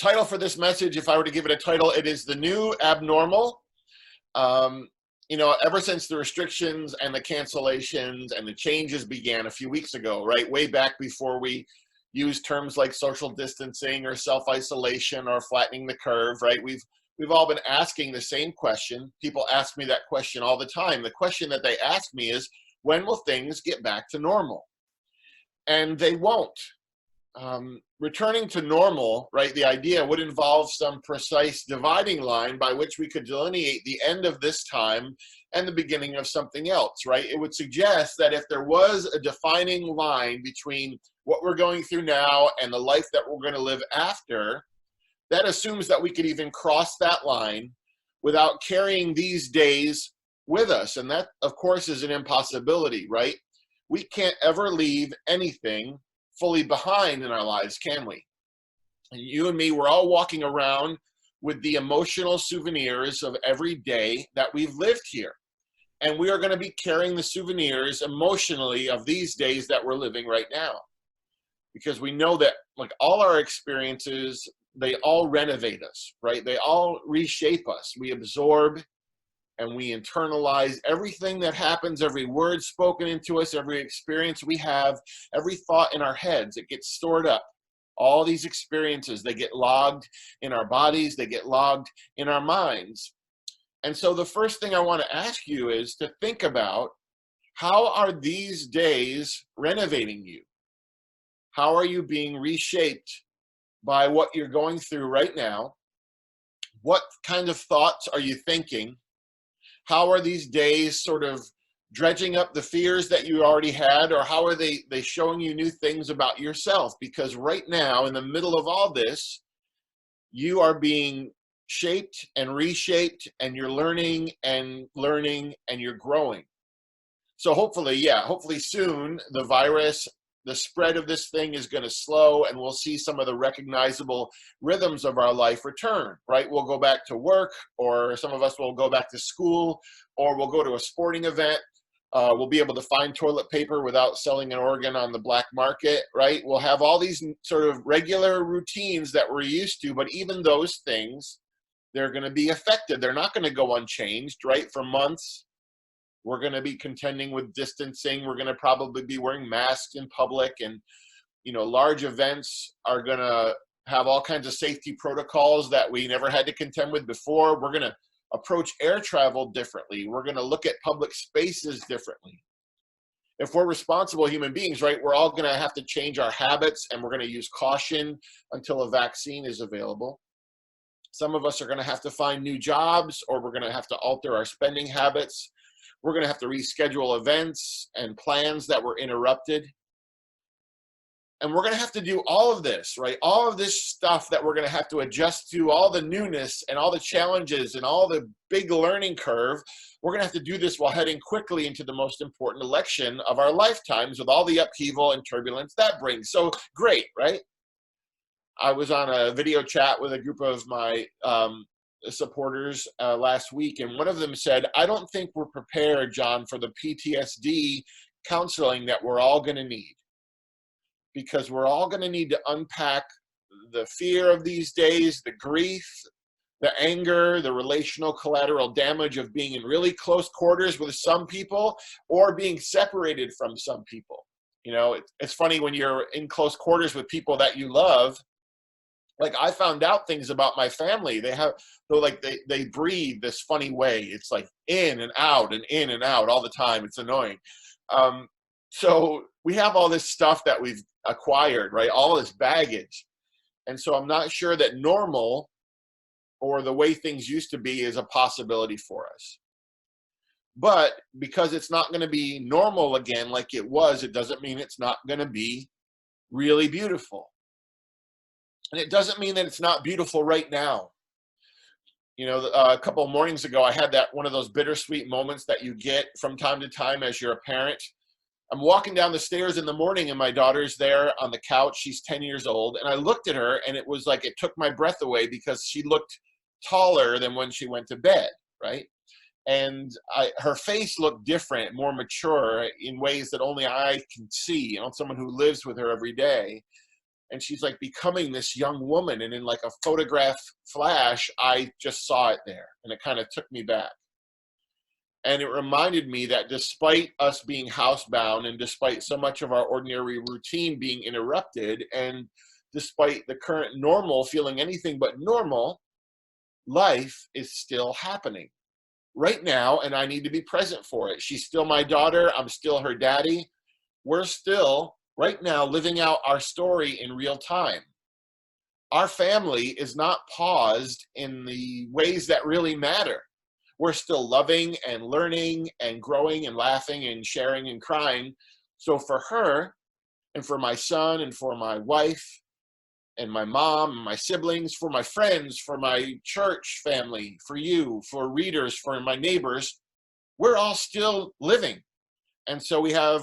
title for this message, if I were to give it a title, it is The New Abnormal. You know, ever since the restrictions and the cancellations and the changes began a few weeks ago, right? Way back before we used terms like social distancing or self-isolation or flattening the curve, right? We've all been asking the same question. People ask me that question all the time. The question that they ask me is, when will things get back to normal? And they won't. Returning to normal, right, the idea would involve some precise dividing line by which we could delineate the end of this time and the beginning of something else, right? It would suggest that if there was a defining line between what we're going through now and the life that we're going to live after, that assumes that we could even cross that line without carrying these days with us. And that, of course, is an impossibility, right? We can't ever leave anything fully behind in our lives, can we? And you and me, we're all walking around with the emotional souvenirs of every day that we've lived here. And we are going to be carrying the souvenirs emotionally of these days that we're living right now. Because we know that, like, all our experiences, they all renovate us, right? They all reshape us. We absorb and we internalize everything that happens, every word spoken into us, every experience we have, every thought in our heads. It gets stored up. All these experiences, they get logged in our bodies, they get logged in our minds. And so the first thing I want to ask you is to think about, how are these days renovating you? How are you being reshaped by what you're going through right now? What kind of thoughts are you thinking? How are these days sort of dredging up the fears that you already had, or how are they showing you new things about yourself? Because right now, in the middle of all this, you are being shaped and reshaped, and you're learning and you're growing. So hopefully, hopefully soon the virus, the spread of this thing is going to slow, and we'll see some of the recognizable rhythms of our life return, right? We'll go back to work, or some of us will go back to school, or we'll go to a sporting event. We'll be able to find toilet paper without selling an organ on the black market, right? We'll have all these sort of regular routines that we're used to, but even those things, they're going to be affected. They're not going to go unchanged, right? For months, we're going to be contending with distancing. We're going to probably be wearing masks in public, and, you know, large events are going to have all kinds of safety protocols that we never had to contend with before. We're going to approach air travel differently. We're going to look at public spaces differently. If we're responsible human beings, right, we're all going to have to change our habits, and we're going to use caution until a vaccine is available. Some of us are going to have to find new jobs, or we're going to have to alter our spending habits. We're going to have to reschedule events and plans that were interrupted. And we're going to have to do all of this, right? All of this stuff that we're going to have to adjust to, all the newness and all the challenges and all the big learning curve. We're going to have to do this while heading quickly into the most important election of our lifetimes, with all the upheaval and turbulence that brings. So great, right? I was on a video chat with a group of my supporters last week, and one of them said, I don't think we're prepared, John, for the PTSD counseling that we're all going to need, because we're all going to need to unpack the fear of these days, the grief, the anger, the relational collateral damage of being in really close quarters with some people, or being separated from some people. You know, it's funny when you're in close quarters with people that you love. Like, I found out things about my family. They breathe this funny way. It's like in and out all the time. It's annoying. So we have all this stuff that we've acquired, right? All this baggage. And so I'm not sure that normal, or the way things used to be, is a possibility for us. But because it's not going to be normal again like it was, it doesn't mean it's not going to be really beautiful. And it doesn't mean that it's not beautiful right now. You know, a couple of mornings ago, I had one of those bittersweet moments that you get from time to time as you're a parent. I'm walking down the stairs in the morning, and my daughter's there on the couch. She's 10 years old. And I looked at her, and it was like it took my breath away, because she looked taller than when she went to bed, right? And her face looked different, more mature in ways that only I can see, you know, someone who lives with her every day. and she's like becoming this young woman. And in like a photograph flash, I just saw it there, and it kind of took me back. And it reminded me that despite us being housebound, and despite so much of our ordinary routine being interrupted, and despite the current normal feeling anything but normal, life is still happening right now, and I need to be present for it. She's still my daughter. I'm still her daddy. We're still, right now, living out our story in real time. Our family is not paused in the ways that really matter. We're still loving and learning and growing and laughing and sharing and crying. So for her, and for my son, and for my wife, and my mom, and my siblings, for my friends, for my church family, for you, for readers, for my neighbors, we're all still living. And so we have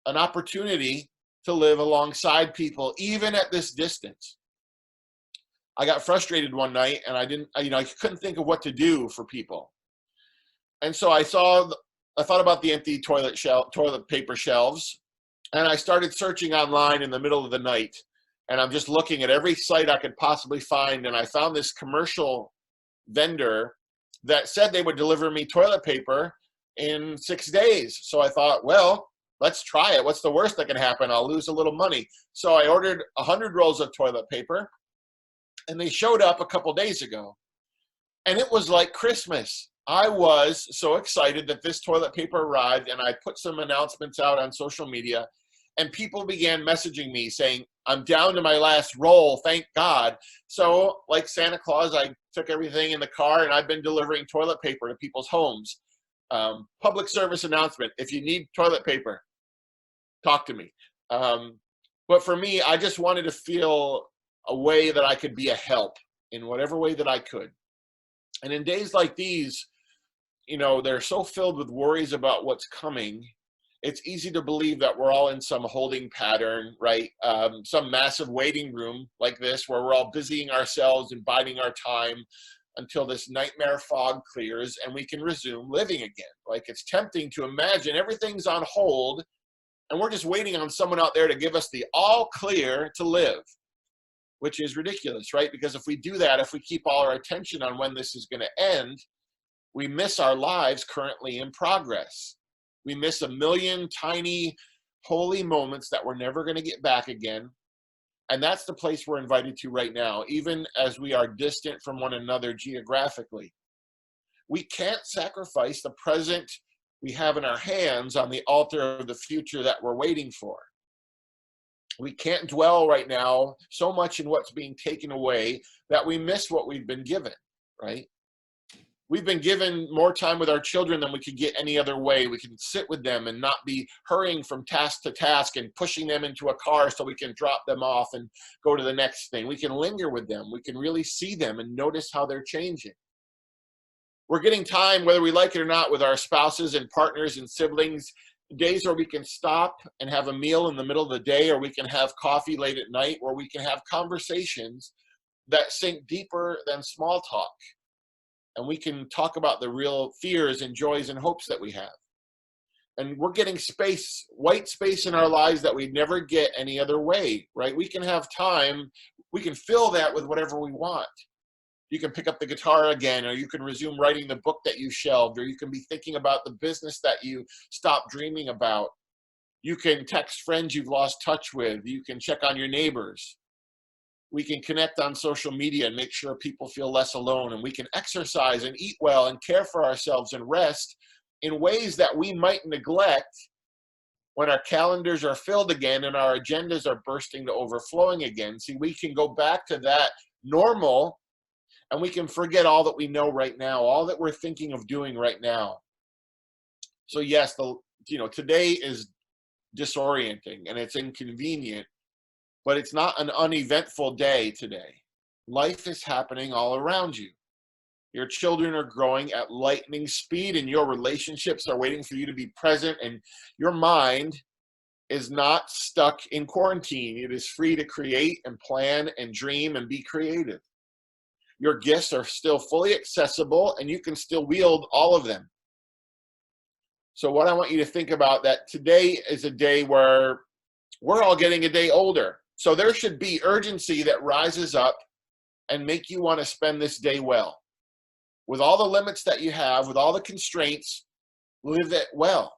an opportunity to live alongside people, even at this distance. I got frustrated one night, and I couldn't think of what to do for people. And so I thought about the empty toilet paper shelves, and I started searching online in the middle of the night. And I'm just looking at every site I could possibly find, and I found this commercial vendor that said they would deliver me toilet paper in 6 days. So I thought, well, let's try it. What's the worst that can happen? I'll lose a little money. So I ordered 100 rolls of toilet paper, and they showed up a couple days ago. And it was like Christmas. I was so excited that this toilet paper arrived, and I put some announcements out on social media, and people began messaging me saying, I'm down to my last roll, thank God. So like Santa Claus, I took everything in the car, and I've been delivering toilet paper to people's homes. Public service announcement: if you need toilet paper, talk to me. But for me, I just wanted to feel a way that I could be a help in whatever way that I could. And in days like these, they're so filled with worries about what's coming. It's easy to believe that we're all in some holding pattern, right? Some massive waiting room like this, where we're all busying ourselves and biding our time until this nightmare fog clears and we can resume living again. Like, it's tempting to imagine everything's on hold and we're just waiting on someone out there to give us the all clear to live, which is ridiculous, right? Because if we do that, if we keep all our attention on when this is going to end, we miss our lives currently in progress. We miss a million tiny, holy moments that we're never going to get back again. And that's the place we're invited to right now, even as we are distant from one another geographically. We can't sacrifice the present we have in our hands on the altar of the future that we're waiting for. We can't dwell right now so much in what's being taken away that we miss what we've been given, right? We've been given more time with our children than we could get any other way. We can sit with them and not be hurrying from task to task and pushing them into a car so we can drop them off and go to the next thing. We can linger with them. We can really see them and notice how they're changing. We're getting time, whether we like it or not, with our spouses and partners and siblings. Days where we can stop and have a meal in the middle of the day, or we can have coffee late at night, where we can have conversations that sink deeper than small talk. And we can talk about the real fears and joys and hopes that we have. And we're getting space, white space in our lives that we'd never get any other way, right? We can have time. We can fill that with whatever we want. You can pick up the guitar again, or you can resume writing the book that you shelved, or you can be thinking about the business that you stopped dreaming about. You can text friends you've lost touch with. You can check on your neighbors. We can connect on social media and make sure people feel less alone. And we can exercise and eat well and care for ourselves and rest in ways that we might neglect when our calendars are filled again and our agendas are bursting to overflowing again. See, we can go back to that normal, and we can forget all that we know right now, all that we're thinking of doing right now. So yes, today is disorienting and it's inconvenient, but it's not an uneventful day today. Life is happening all around you. Your children are growing at lightning speed, and your relationships are waiting for you to be present, and your mind is not stuck in quarantine. It is free to create and plan and dream and be creative. Your gifts are still fully accessible, and you can still wield all of them. So what I want you to think about, that today is a day where we're all getting a day older. So there should be urgency that rises up and make you want to spend this day well. With all the limits that you have, with all the constraints, live it well.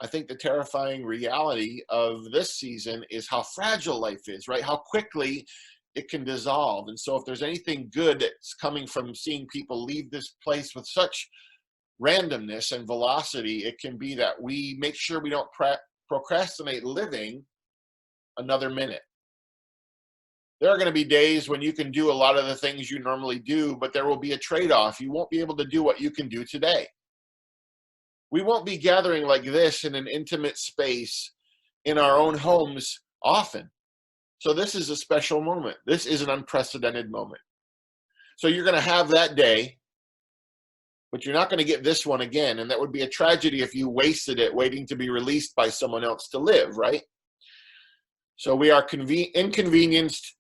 I think the terrifying reality of this season is how fragile life is, right? How quickly it can dissolve. And so if there's anything good that's coming from seeing people leave this place with such randomness and velocity, it can be that we make sure we don't procrastinate living another minute. There are going to be days when you can do a lot of the things you normally do, but there will be a trade-off. You won't be able to do what you can do today. We won't be gathering like this in an intimate space in our own homes often. So this is a special moment. This is an unprecedented moment. So you're going to have that day, but you're not going to get this one again. And that would be a tragedy if you wasted it waiting to be released by someone else to live, right? So we are inconvenienced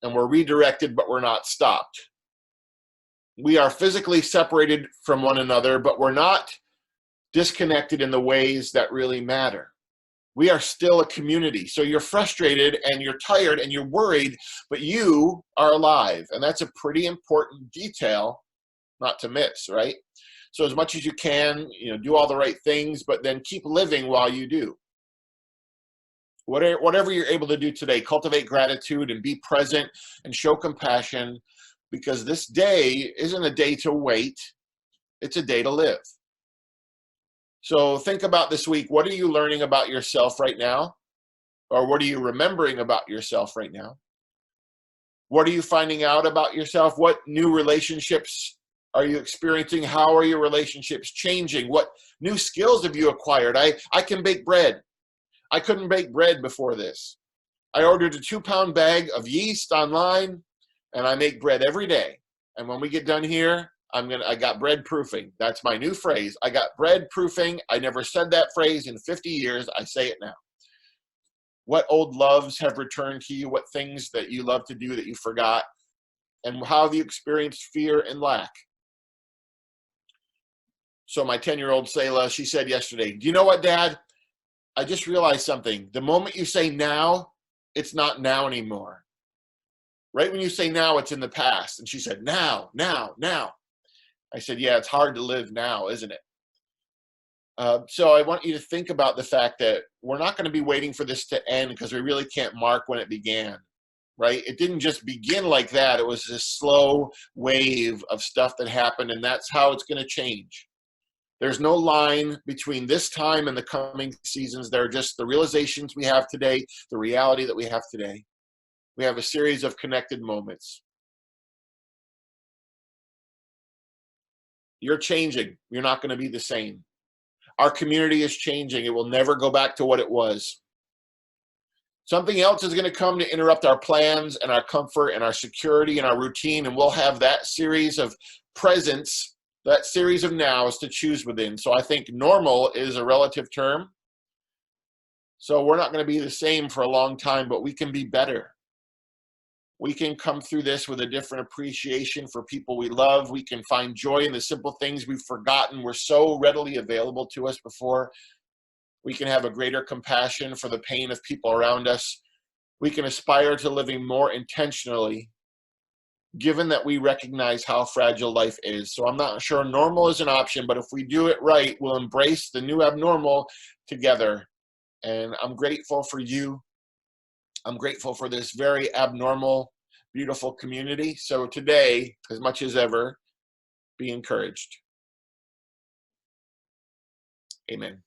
and we're redirected, but we're not stopped. We are physically separated from one another, but we're not disconnected in the ways that really matter. We are still a community. So you're frustrated and you're tired and you're worried, but you are alive. And that's a pretty important detail not to miss, right? So as much as you can, do all the right things, but then keep living while you do. Whatever you're able to do today, cultivate gratitude and be present and show compassion, because this day isn't a day to wait. It's a day to live. So think about this week. What are you learning about yourself right now? Or what are you remembering about yourself right now? What are you finding out about yourself? What new relationships are you experiencing? How are your relationships changing? What new skills have you acquired? I can bake bread. I couldn't bake bread before this. I ordered a 2-pound bag of yeast online, and I make bread every day. And when we get done here, I got bread proofing. That's my new phrase. I got bread proofing. I never said that phrase in 50 years. I say it now. What old loves have returned to you? What things that you love to do that you forgot? And how have you experienced fear and lack? So my 10-year-old Selah, she said yesterday, do you know what, Dad? I just realized something. The moment you say now, it's not now anymore. Right when you say now, it's in the past. And she said, now, now, now. I said, yeah, it's hard to live now, isn't it? So I want you to think about the fact that we're not going to be waiting for this to end because we really can't mark when it began, right? It didn't just begin like that. It was this slow wave of stuff that happened, and that's how it's going to change. There's no line between this time and the coming seasons. They're just the realizations we have today, the reality that we have today. We have a series of connected moments. You're changing. You're not going to be the same. Our community is changing. It will never go back to what it was. Something else is going to come to interrupt our plans and our comfort and our security and our routine, and we'll have that series of presence, that series of nows to choose within. So I think normal is a relative term. So we're not going to be the same for a long time, but we can be better. We can come through this with a different appreciation for people we love. We can find joy in the simple things we've forgotten were so readily available to us before. We can have a greater compassion for the pain of people around us. We can aspire to living more intentionally, given that we recognize how fragile life is. So I'm not sure normal is an option, but if we do it right, we'll embrace the new abnormal together. And I'm grateful for you. I'm grateful for this very abnormal, beautiful community. So today, as much as ever, be encouraged. Amen.